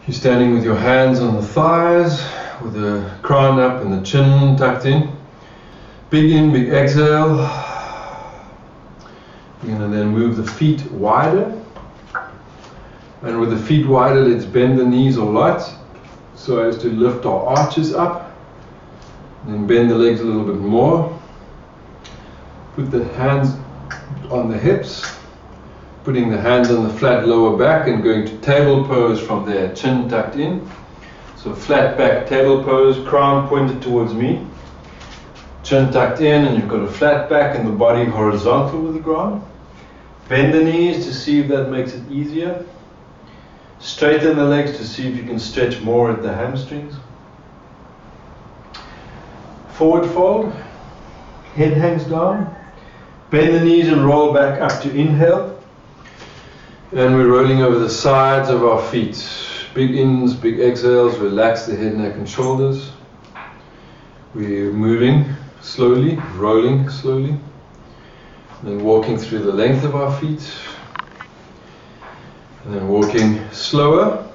You're standing with your hands on the thighs, with the crown up and the chin tucked in. Big in, big exhale. You're going to then move the feet wider. And with the feet wider, let's bend the knees a lot so as to lift our arches up. And then bend the legs a little bit more. Put the hands on the hips. Putting the hands on the flat lower back and going to table pose from there, chin tucked in. So flat back table pose, crown pointed towards me. Chin tucked in, and you've got a flat back and the body horizontal with the ground. Bend the knees to see if that makes it easier. Straighten the legs to see if you can stretch more at the hamstrings. Forward fold. Head hangs down. Bend the knees and roll back up to inhale. And we're rolling over the sides of our feet. Big ins, big exhales. Relax the head, neck and shoulders. We're moving slowly, rolling slowly. And then walking through the length of our feet. And then walking slower.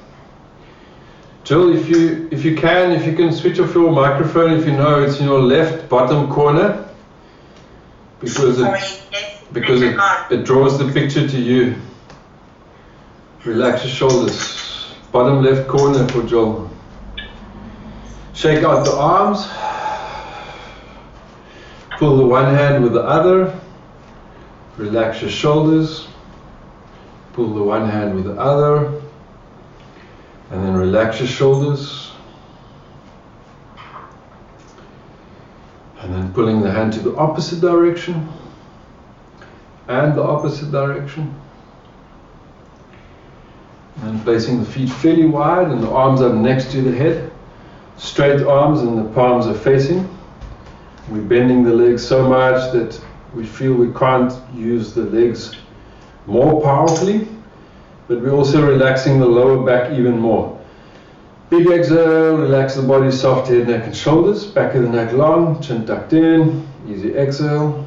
Jill, if you can switch off your microphone if you know it's in your left bottom corner. Because it draws the picture to you. Relax your shoulders. Bottom left corner for Joel. Shake out the arms. Pull the one hand with the other. Relax your shoulders. Pull the one hand with the other. And then relax your shoulders. And then pulling the hand to the opposite direction. And the opposite direction. And placing the feet fairly wide and the arms up next to the head. Straight arms and the palms are facing. We're bending the legs so much that we feel we can't use the legs more powerfully, but we're also relaxing the lower back even more. Big exhale, relax the body, soft head, neck and shoulders. Back of the neck long, chin tucked in. Easy exhale.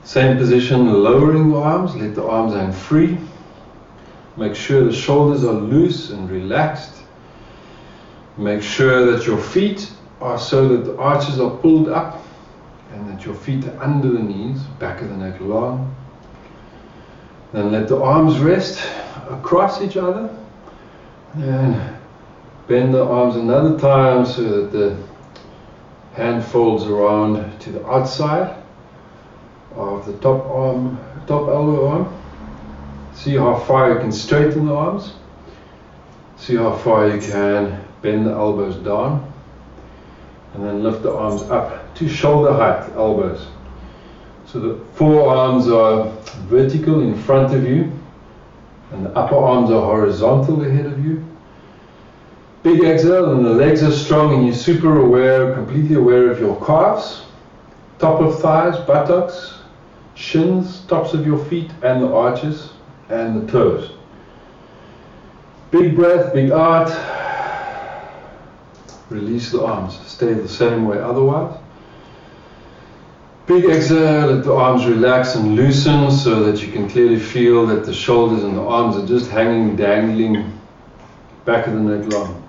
Same position, lowering the arms. Let the arms hang free. Make sure the shoulders are loose and relaxed. Make sure that your feet are so that the arches are pulled up and that your feet are under the knees, back of the neck long. Then let the arms rest across each other and bend the arms another time so that the hand folds around to the outside of the top elbow arm. See how far you can straighten the arms. See how far you can bend the elbows down. And then lift the arms up to shoulder height, elbows. So the forearms are vertical in front of you. And the upper arms are horizontal ahead of you. Big exhale, and the legs are strong and you're super aware, completely aware of your calves. Top of thighs, buttocks, shins, tops of your feet and the arches. And the toes. Big breath, big out. Release the arms. Stay the same way otherwise. Big exhale, let the arms relax and loosen so that you can clearly feel that the shoulders and the arms are just hanging, dangling, back of the neck long.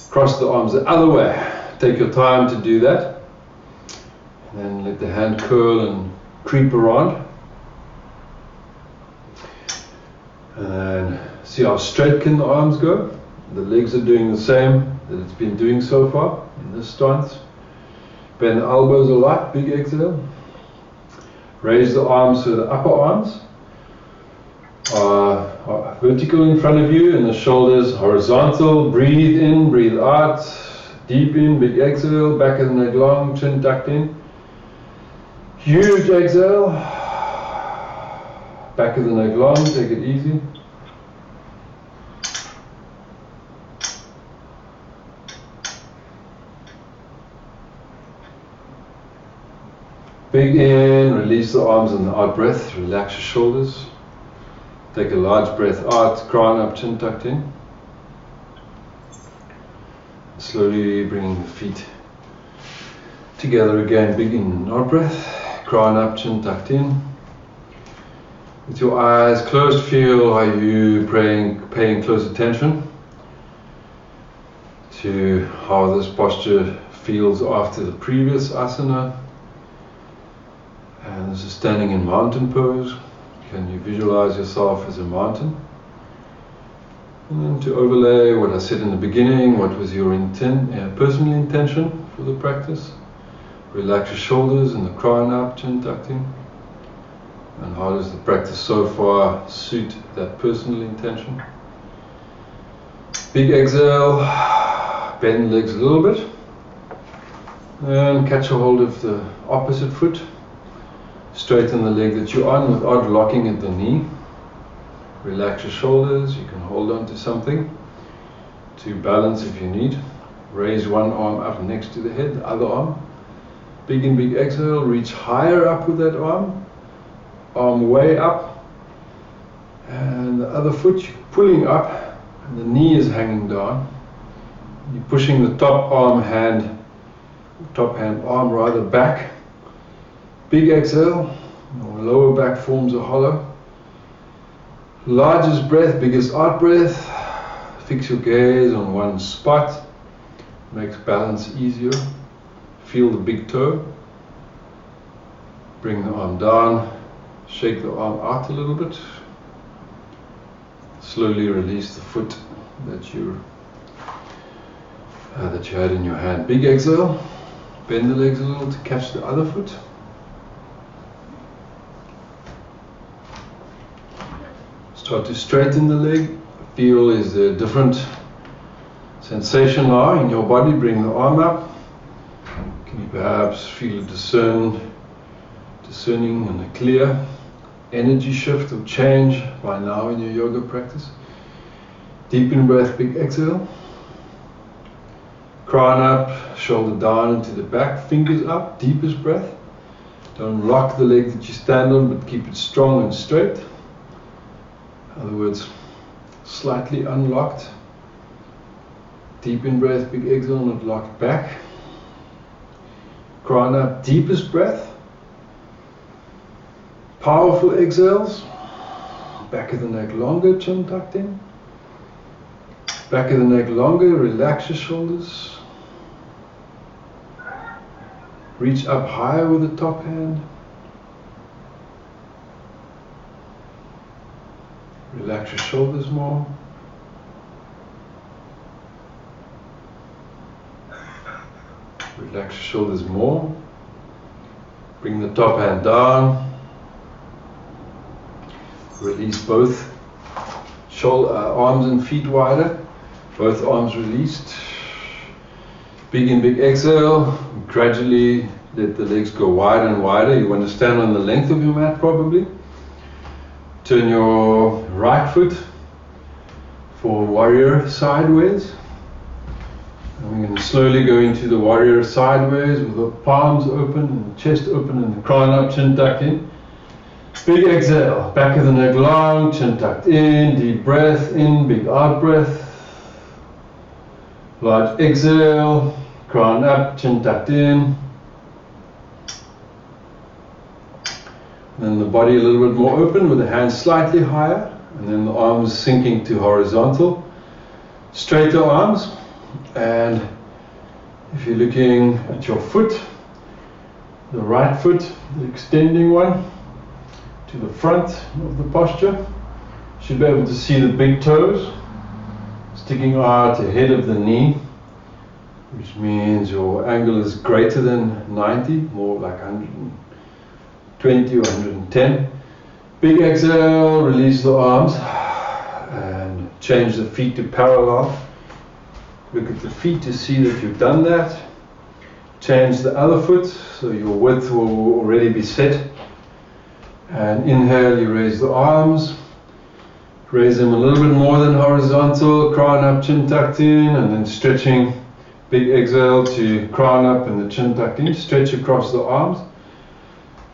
Cross the arms the other way. Take your time to do that. And then let the hand curl and creep around. And see how straight can the arms go. The legs are doing the same that it's been doing so far in this stance. Bend the elbows a lot, big exhale. Raise the arms so the upper arms are vertical in front of you and the shoulders horizontal. Breathe in, breathe out. Deep in, big exhale. Back of the neck long, chin tucked in. Huge exhale. Back of the neck long, take it easy. Big in, release the arms and the out breath, relax your shoulders. Take a large breath out, crown up, chin tucked in. Slowly bringing the feet together again, big in, out breath, crown up, chin tucked in. With your eyes closed, feel are you paying close attention to how this posture feels after the previous asana. And this is standing in mountain pose. Can you visualize yourself as a mountain? And then to overlay what I said in the beginning, what was your personal intention for the practice? Relax your shoulders and the crown up, chin tucked in. And how does the practice so far suit that personal intention? Big exhale, bend the legs a little bit. And catch a hold of the opposite foot. Straighten the leg that you're on without locking at the knee. Relax your shoulders, you can hold on to something to balance if you need. Raise one arm up next to the head, the other arm. Big exhale, reach higher up with that arm way up. And the other foot you're pulling up, and the knee is hanging down. You're pushing the top hand arm back. Big exhale, your lower back forms a hollow. Largest breath, biggest out breath. Fix your gaze on one spot. Makes balance easier. Feel the big toe. Bring the arm down. Shake the arm out a little bit. Slowly release the foot that you had in your hand. Big exhale. Bend the legs a little to catch the other foot. Start to straighten the leg. Feel is there a different sensation now in your body. Bring the arm up. Can you perhaps feel a discerning and a clear energy shift or change by now in your yoga practice? Deep in breath, big exhale. Crown up, shoulder down into the back, fingers up, deepest breath. Don't lock the leg that you stand on, but keep it strong and straight. In other words, slightly unlocked. Deep in breath, big exhale, not locked back. Crown up, deepest breath. Powerful exhales. Back of the neck longer, chin tucked in. Back of the neck longer, relax your shoulders. Reach up higher with the top hand. Relax your shoulders more. Relax your shoulders more. Bring the top hand down. Release both arms and feet wider. Both arms released. Big exhale. Gradually let the legs go wider and wider. You want to stand on the length of your mat probably. Turn your right foot for warrior sideways. And we're going to slowly go into the warrior sideways with the palms open and the chest open and the crown up, chin tucked in. Big exhale, back of the neck long, chin tucked in, deep breath in, big out breath. Large exhale, crown up, chin tucked in. Then the body a little bit more open with the hands slightly higher, and then the arms sinking to horizontal. Straighter arms, and if you're looking at your foot, the right foot, the extending one, to the front of the posture, you should be able to see the big toes sticking out ahead of the knee, which means your angle is greater than 90, more like 120 or 110. Big exhale, release the arms and change the feet to parallel. Look at the feet to see that you've done that. Change the other foot so your width will already be set. And inhale, you raise the arms. Raise them a little bit more than horizontal, crown up, chin tucked in, and then stretching. Big exhale to crown up and the chin tucked in. Stretch across the arms.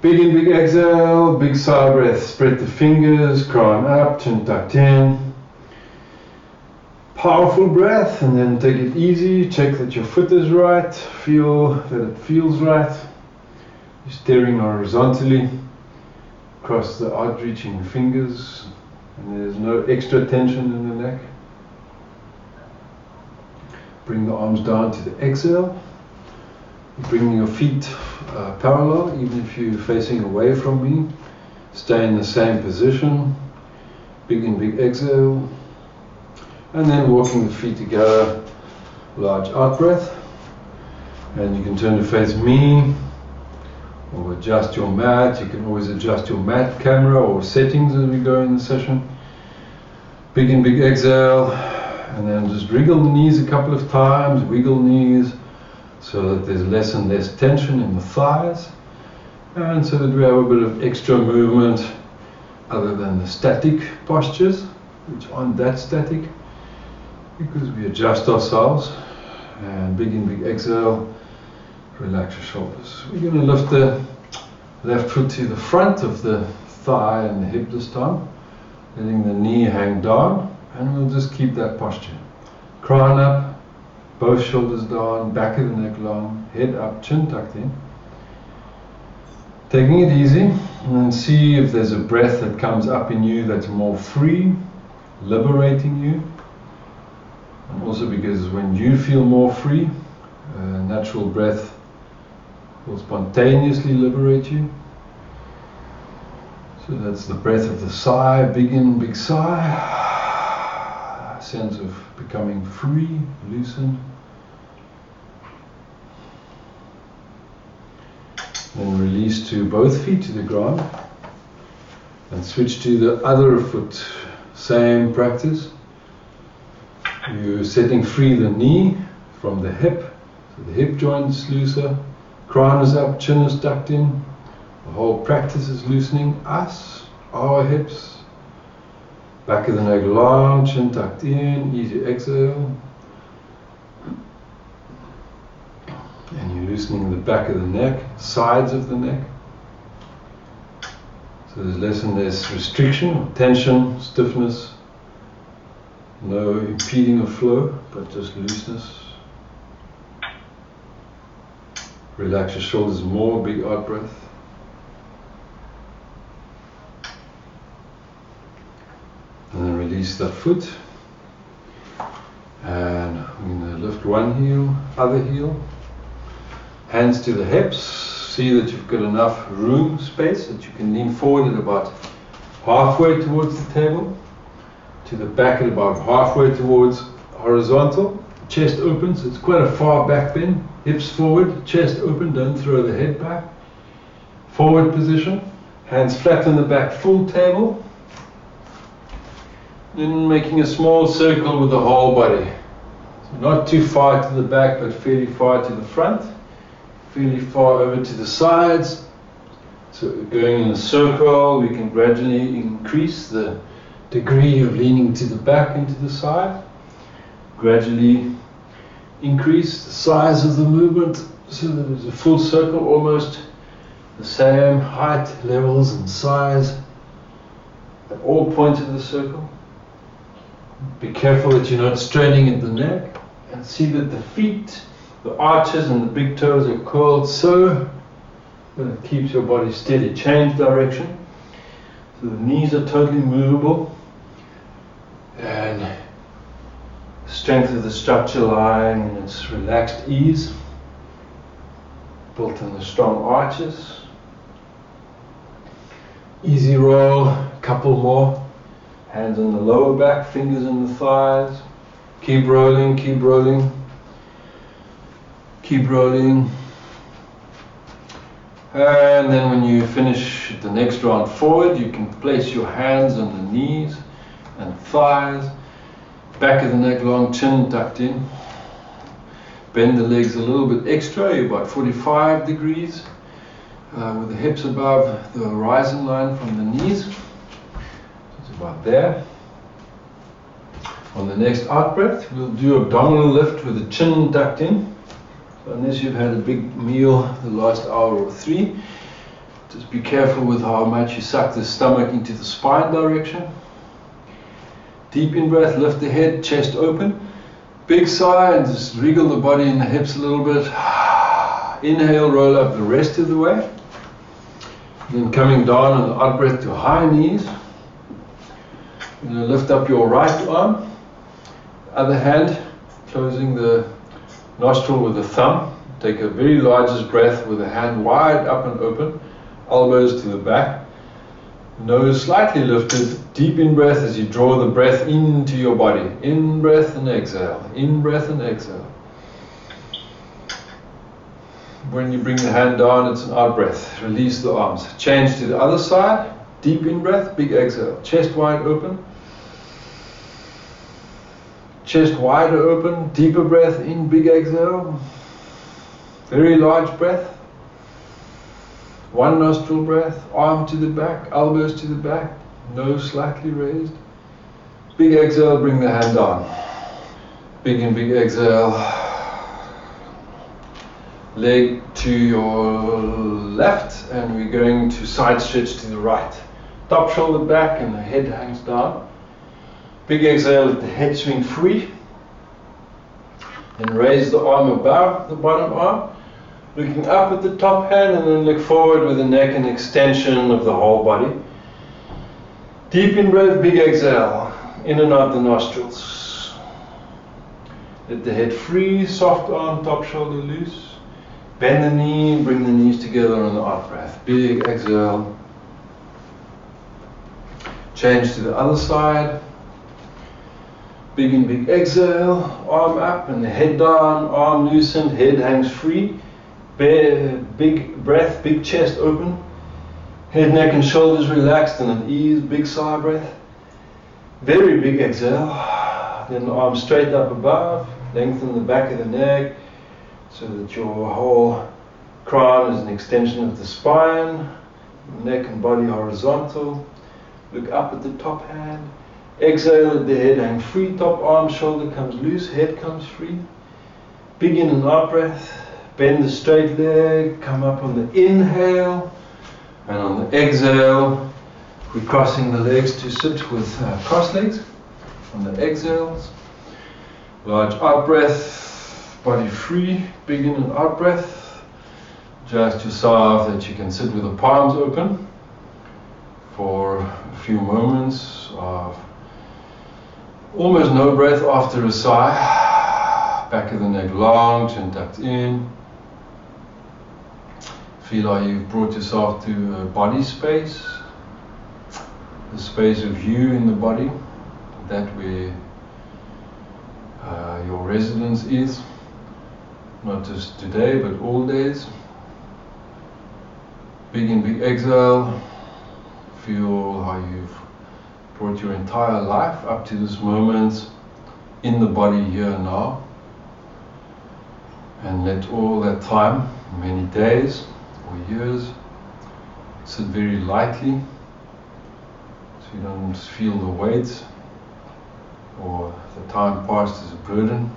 Big exhale, big sigh breath. Spread the fingers, crown up, chin tucked in. Powerful breath, and then take it easy. Check that your foot is right. Feel that it feels right. You're staring horizontally. across the outreaching fingers, and there's no extra tension in the neck. Bring the arms down to the exhale. Bring your feet parallel, even if you're facing away from me. Stay in the same position. Big and big exhale. And then walking the feet together, large out breath. And you can turn to face me, or adjust your mat. You can always adjust your mat camera or settings as we go in the session. Big and big exhale, and then just wriggle the knees a couple of times, wiggle knees, so that there's less and less tension in the thighs, and so that we have a bit of extra movement other than the static postures, which aren't that static, because we adjust ourselves. And big and big exhale, relax your shoulders. We're going to lift the left foot to the front of the thigh and the hip this time, letting the knee hang down, and we'll just keep that posture. Crown up, both shoulders down, back of the neck long, head up, chin tucked in. Taking it easy, and then see if there's a breath that comes up in you that's more free, liberating you. And also because when you feel more free, natural breath will spontaneously liberate you. So that's the breath of the sigh, big in, big sigh. A sense of becoming free, loosen. Then release to both feet to the ground. And switch to the other foot. Same practice. You're setting free the knee from the hip. So the hip joint's looser. Crown is up, chin is tucked in. The whole practice is loosening us, our hips. Back of the neck long, chin tucked in, easy exhale. And you're loosening the back of the neck, sides of the neck. So there's less and less restriction, tension, stiffness. No impeding of flow, but just looseness. Relax your shoulders more, big out breath. And then release that foot. And I'm going to lift one heel, other heel. Hands to the hips. See that you've got enough room, space, that you can lean forward at about halfway towards the table. To the back at about halfway towards horizontal. Chest open, so it's quite a far back bend. Hips forward, chest open, don't throw the head back. Forward position. Hands flat on the back, full table. Then making a small circle with the whole body. So not too far to the back, but fairly far to the front. Fairly far over to the sides. So going in a circle, we can gradually increase the degree of leaning to the back and to the side. Gradually increase the size of the movement so that it's a full circle, almost the same height, levels and size at all points of the circle. Be careful that you're not straining at the neck, and see that the feet, the arches and the big toes are curled so that it keeps your body steady. Change direction. So the knees are totally movable, and strength of the structure lying in its relaxed ease, built on the strong arches. Easy roll, couple more. Hands on the lower back, fingers on the thighs. Keep rolling, keep rolling. Keep rolling. And then when you finish the next round forward, you can place your hands on the knees and thighs. Back of the neck long, chin tucked in. Bend the legs a little bit extra, you're about 45 degrees. With the hips above the horizon line from the knees. It's about there. On the next out breath, we'll do abdominal lift with the chin tucked in. So unless you've had a big meal the last hour or three, just be careful with how much you suck the stomach into the spine direction. Deep in breath, lift the head, chest open. Big sigh and just wriggle the body and the hips a little bit. Inhale, roll up the rest of the way. Then coming down on the out breath to high knees. You're going to lift up your right arm, other hand closing the nostril with the thumb. Take a very largest breath with the hand wide up and open, elbows to the back, nose slightly lifted, deep in breath as you draw the breath into your body. In breath and exhale, in breath and exhale. When you bring the hand down, it's an out breath. Release the arms. Change to the other side. Deep in breath, big exhale. Chest wide open. Chest wider open. Deeper breath in, big exhale. Very large breath. One nostril breath. Arm to the back, elbows to the back. Nose slightly raised. Big exhale, bring the hand down. Big and big exhale. Leg to your left, and we're going to side stretch to the right. Top shoulder back and the head hangs down. Big exhale, let the head swing free. And raise the arm above the bottom arm. Looking up at the top hand, and then look forward with the neck and extension of the whole body. Deep in breath, big exhale. In and out the nostrils. Let the head free, soft arm, top shoulder loose. Bend the knee, bring the knees together on the out breath. Big exhale. Change to the other side. Big and big exhale. Arm up and the head down, arm loosened, head hangs free. Big breath, big chest open. Head, neck and shoulders relaxed and at ease. Big sigh breath. Very big exhale. Then the arms straight up above. Lengthen the back of the neck, so that your whole crown is an extension of the spine, neck and body horizontal. Look up at the top hand. Exhale, let the head hang free, top arm, shoulder comes loose, head comes free. Big in and out breath. Bend the straight leg, come up on the inhale, and on the exhale, we're crossing the legs to sit with cross legs. On the exhales, large out breath. Body free, big in and out breath. Just yourself that you can sit with the palms open for a few moments of almost no breath after a sigh. Back of the neck long, chin tucked in. Feel how you've brought yourself to a body space, the space of you in the body, that where your residence is. Not just today, but all days. Big and big exhale. Feel how you've brought your entire life up to this moment in the body here and now. And let all that time, many days or years, sit very lightly, so you don't feel the weight or the time passed as a burden.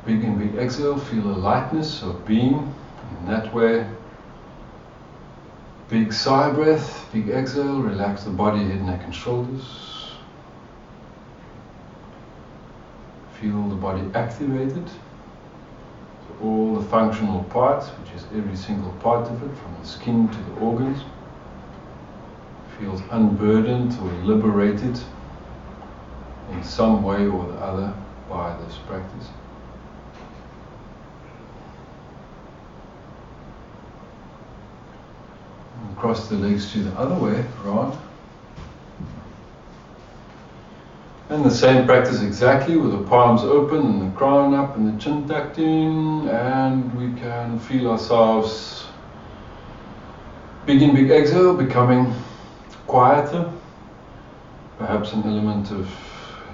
Big and big exhale, feel a lightness of being in that way. Big sigh breath, big exhale, relax the body, head, neck and shoulders. Feel the body activated. So all the functional parts, which is every single part of it, from the skin to the organs, feels unburdened or liberated in some way or the other by this practice. And cross the legs to the other way, around. And the same practice exactly, with the palms open and the crown up and the chin tucked in, and we can feel ourselves, big in big exhale, becoming quieter, perhaps an element of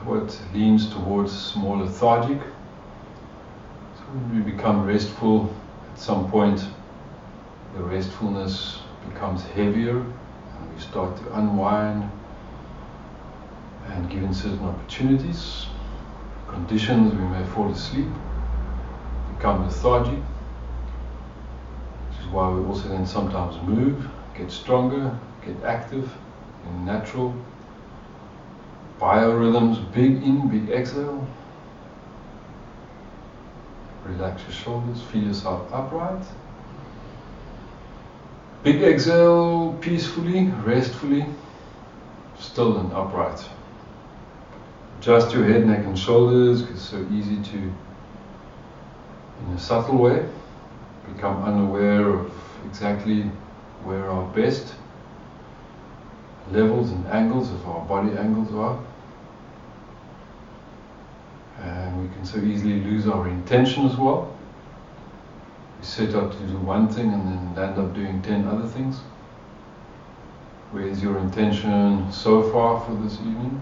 what leans towards more lethargic. So when we become restful, at some point the restfulness becomes heavier and we start to unwind. And given certain opportunities, conditions, we may fall asleep, become lethargic, which is why we also then sometimes move, get stronger, get active in natural biorhythms. Big in, big exhale. Relax your shoulders, feel yourself upright. Big exhale, peacefully, restfully, still and upright. Adjust your head, neck and shoulders, because it's so easy to, in a subtle way, become unaware of exactly where our best levels and angles of our body angles are. And we can so easily lose our intention as well. We set out to do one thing and then end up doing 10 other things. Where's your intention so far for this evening?